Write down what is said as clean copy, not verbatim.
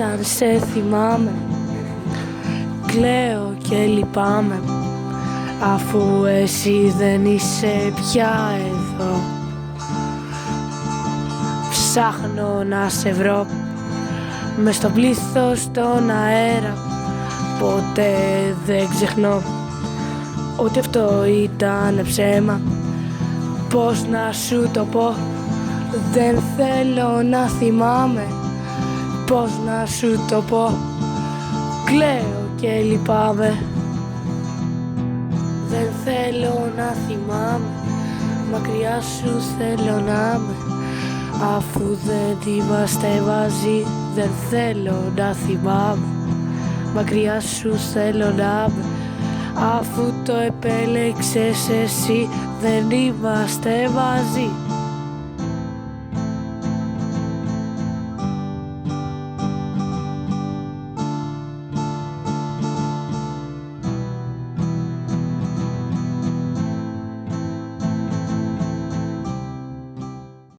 όταν σε θυμάμαι, κλαίω και λυπάμαι, αφού εσύ δεν είσαι πια εδώ. Ψάχνω να σε βρω μες στο πλήθος στον αέρα, ποτέ δεν ξεχνώ ότι αυτό ήταν ψέμα. Πώς να σου το πω, δεν θέλω να θυμάμαι. Πώς να σου το πω, κλαίω και λυπάμαι. Δεν θέλω να θυμάμαι, μακριά σου θέλω να είμαι, αφού δεν είμαστε μαζί. Δεν θέλω να θυμάμαι, μακριά σου θέλω να είμαι, αφού το επέλεξες εσύ. Δεν είμαστε μαζί.